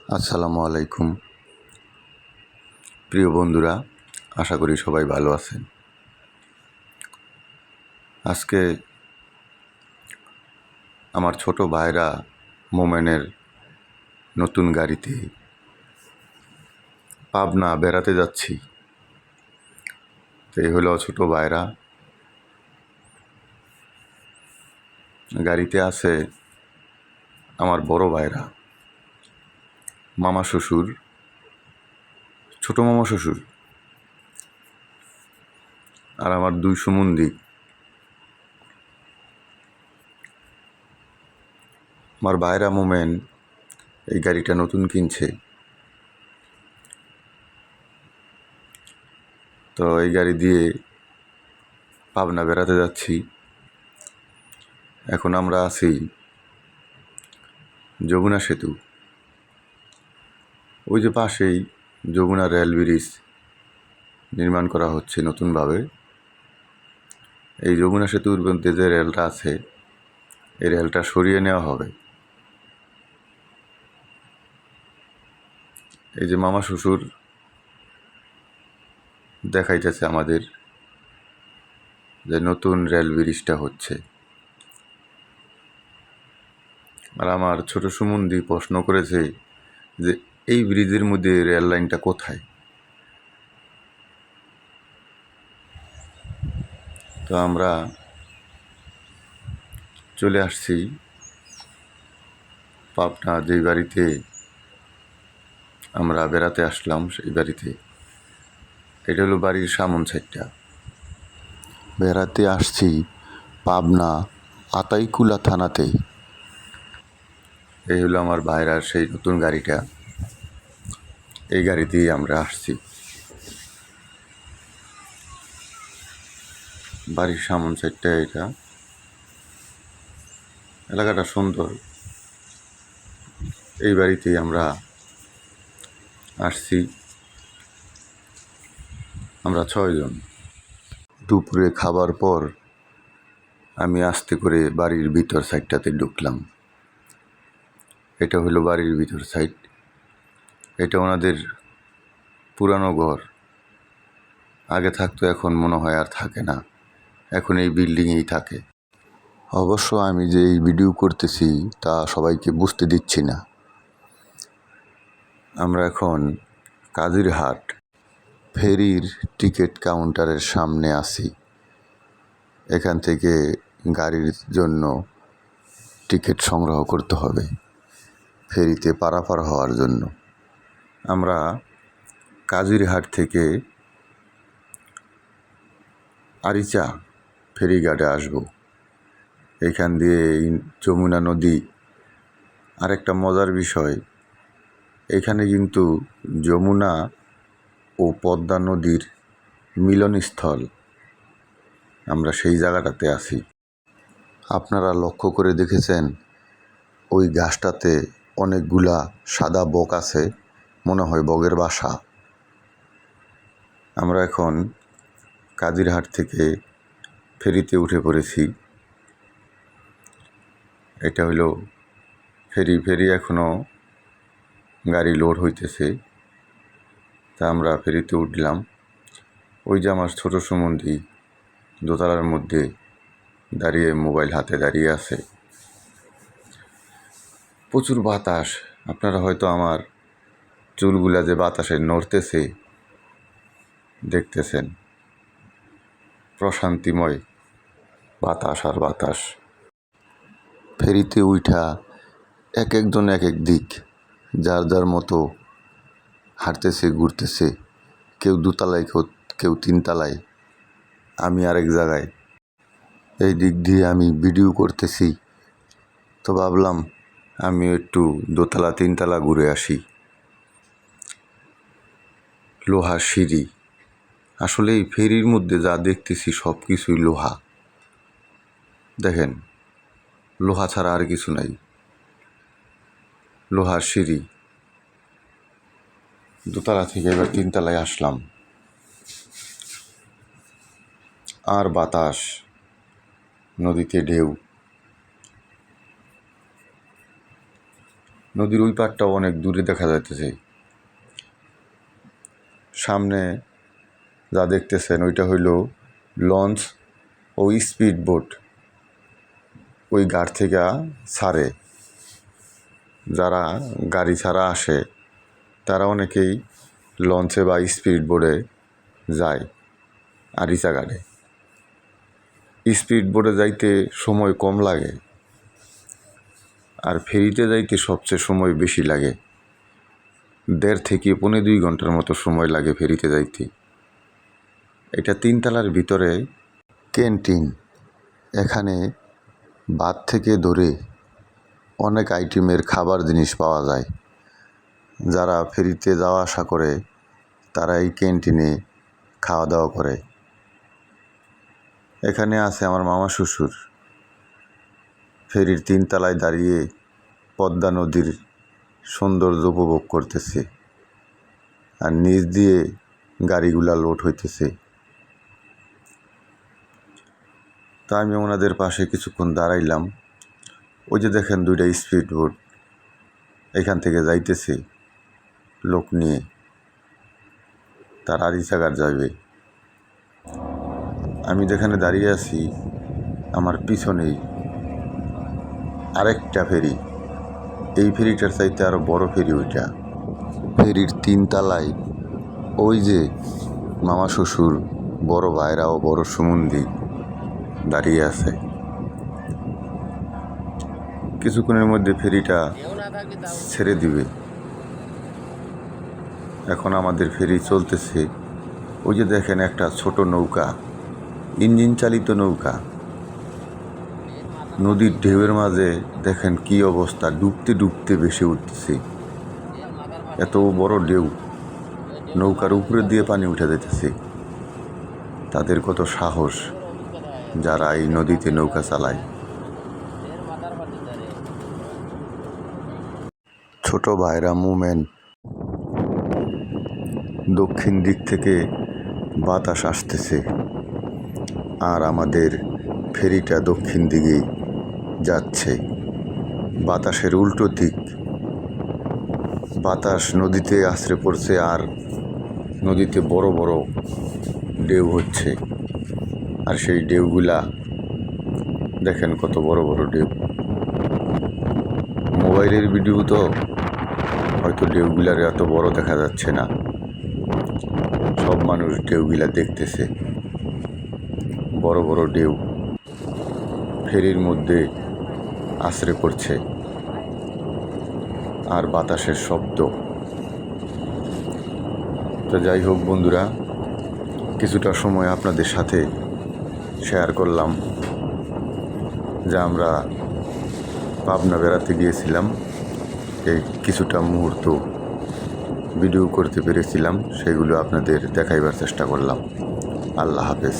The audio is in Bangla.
আসসালামু আলাইকুম প্রিয় বন্ধুরা, আশা করি সবাই ভালো আছেন। আজকে আমার ছোট ভাইরা মোমেনের নতুন গাড়িতে পাবনা বেড়াতে যাচ্ছি। তো এই হলো ছোট ভাইরা, গাড়িতে আছে আমার বড় ভাইরা, মামা শ্বশুর, ছোট মামা শ্বশুর আর আমার দুই সম্বন্ধী। আমার ভাইরা মোমেন এই গাড়িটা নতুন কিনছে। তো এই গাড়ি দিয়ে পাবনা বেড়াতে যাচ্ছি। এখন আমরা আছি যমুনা সেতু। ওই যে পাশেই যমুনা রেল ব্রিজ নির্মাণ করা হচ্ছে নতুনভাবে। এই যমুনা সেতুর মধ্যে যে রেলটা আছে, এই রেলটা সরিয়ে নেওয়া হবে। এই যে মামা শ্বশুর দেখাইতেছে আমাদের যে নতুন রেল ব্রিজটা হচ্ছে। আর আমার ছোট সুমন্দি প্রশ্ন করেছে যে এই ব্রিজের মধ্যে রেল লাইনটা কোথায়। তো আমরা চলে আসছি পাবনা, যেই বাড়িতে আমরা বেড়াতে আসলাম সেই বাড়িতে। এটা হলো বাড়ির সামন সাইডটা। বেড়াতে আসছি পাবনা আতাইকুলা থানাতে। এই হলো আমার ভাইরার সেই নতুন গাড়িটা। এই গাড়িতেই আমরা আসছি। বাড়ির সামন সাইডটা এটা। এলাকাটা সুন্দর। এই বাড়িতেই আমরা আসছি। আমরা 6 জন। দুপুরে খাবার পর আমি আস্তে করে বাড়ির ভিতর সাইডটাতে ঢুকলাম। এটা হলো বাড়ির ভিতর সাইড। এটা ওনাদের পুরানো ঘর। আগে থাকতো, এখন মনে হয় আর থাকে না। এখন এই বিল্ডিংয়েই থাকে। অবশ্য আমি যে এই ভিডিও করতেছি তা সবাইকে বুঝতে দিচ্ছি না। আমরা এখন কাজিরহাট ফেরির টিকিট কাউন্টারের সামনে আছি। এখান থেকে গাড়ির জন্য টিকিট সংগ্রহ করতে হবে ফেরিতে পারাপার হওয়ার জন্য। আমরা কাজিরহাট থেকে আরিচা ফেরিঘাটে আসব। এখান দিয়ে যমুনা নদী। আরেকটা মজার বিষয়, এখানে কিন্তু যমুনা ও পদ্মা নদীর মিলনস্থল। আমরা সেই জায়গাটাতে আছি। আপনারা লক্ষ্য করে দেখেছেন ওই গাছটাতে অনেকগুলা সাদা বক আছে, মনে হয় বগের বাসা। আমরা এখন কাজিরহাট থেকে ফেরিতে উঠে পড়েছি। এটা হলো ফেরি এখনও গাড়ি লোড হইতেছে। তা আমরা ফেরিতে উঠলাম। ওই যে আমার ছোট সুমন্দি দোতলার মধ্যে দাঁড়িয়ে মোবাইল হাতে দাঁড়িয়ে আছে। প্রচুর বাতাস। আপনারা হয়তো আমার চুলগুলা যে বাতাসে নড়তেছে দেখতেছেন। প্রশান্তিময় বাতাস আর বাতাস। ফেরিতে উঠা এক একজন এক এক দিক, যার যার মতো হাঁটতেছে, ঘুরতেছে। কেউ দোতলায়, কেউ 3 তলায়, আমি আরেক জায়গায়। এই দিক দিয়ে আমি ভিডিও করতেছি। তো ভাবলাম আমি একটু 2 তলা 3 তলা ঘুরে আসি। লোহার সিঁড়ি। আসলে এই ফেরির মধ্যে যা দেখতেছি সব কিছুই লোহা। দেখেন, লোহা ছাড়া আর কিছু নাই। লোহার সিঁড়ি। 2 তলা থেকে এবার 3 তলায় আসলাম। আর বাতাস, নদীতে ঢেউ। নদীর ওই পাড়টাও অনেক দূরে দেখা যাইতেছে। সামনে যা দেখতেছেন ওইটা হইল লঞ্চ ও স্পিড বোট। ওই ঘাট থেকে ছাড়ে, যারা গাড়ি ছাড়া আসে তারা অনেকেই লঞ্চে বা স্পিড বোটে যায় আরিচা ঘাটে। স্পিড বোটে যাইতে সময় কম লাগে, আর ফেরিতে যাইতে সবচেয়ে সময় বেশি লাগে। 1.5 থেকে 2.25 ঘন্টার মতো সময় লাগে ফেরিতে যাইতে। এটা 3 তলার ভিতরে ক্যান্টিন। এখানে ভাত থেকে ধরে অনেক আইটেমের খাবার জিনিস পাওয়া যায়। যারা ফেরিতে যাওয়া আসা করে তারা এই ক্যান্টিনে খাওয়া দাওয়া করে। এখানে আছে আমার মামা শ্বশুর, ফেরির 3 তলায় দাঁড়িয়ে পদ্মা নদীর সৌন্দর্য উপভোগ করতেছে, আর নিচ দিয়ে গাড়িগুলা লোড হইতেছে। তা আমি ওনাদের পাশে কিছুক্ষণ দাঁড়াইলাম। ওই যে দেখেন 2টা স্পিড বোট এখান থেকে যাইতেছে লোক নিয়ে, তার আরিচাঘাট যাবে। আমি যেখানে দাঁড়িয়ে আছি আমার পিছনেই আরেকটা ফেরি। এই ফেরিটার চাইতে আরও বড় ফেরি ওইটা। ফেরির 3 তলায় ওই যে মামা শ্বশুর, বড় ভাইরা ও বড় সুমন্দি দাঁড়িয়ে আছে। কিছুক্ষণের মধ্যে ফেরিটা ছেড়ে দিবে। এখন আমাদের ফেরি চলতেছে। ওই যে দেখেন একটা ছোট নৌকা, ইঞ্জিন চালিত নৌকা, নদীর ঢেউয়ের মাঝে দেখেন কি অবস্থা, ডুবতে ডুবতে ভেসে উঠতেছে। এত বড় ঢেউ, নৌকার উপরে দিয়ে পানি উঠে যেতেছে। তাদের কত সাহস যারা এই নদীতে নৌকা চালায়। ছোট ভাইরা মুভমেন্ট। দক্ষিণ দিক থেকে বাতাস আসতেছে, আর আমাদের ফেরিটা দক্ষিণ দিকেই যাচ্ছে। বাতাসের উল্টো দিক, বাতাস নদীতে আছড়ে পড়ছে, আর নদীতে বড় বড় ঢেউ হচ্ছে। আর সেই ঢেউগুলা দেখেন কত বড় বড় ঢেউ। মোবাইলের ভিডিও তো হয়তো ঢেউগুলার এত বড় দেখা যাচ্ছে না। সব মানুষ ঢেউগুলা দেখতেছে, বড় বড় ঢেউ ফেরির মধ্যে আছড়ে পড়ছে, আর বাতাসের শব্দ। তো যাই হোক বন্ধুরা, কিছুটা সময় আপনাদের সাথে শেয়ার করলাম যে আমরা পাবনা বেড়াতে গিয়েছিলাম। এই কিছুটা মুহূর্ত ভিডিও করতে পেরেছিলাম, সেগুলো আপনাদের দেখাইবার চেষ্টা করলাম। আল্লাহ হাফেজ।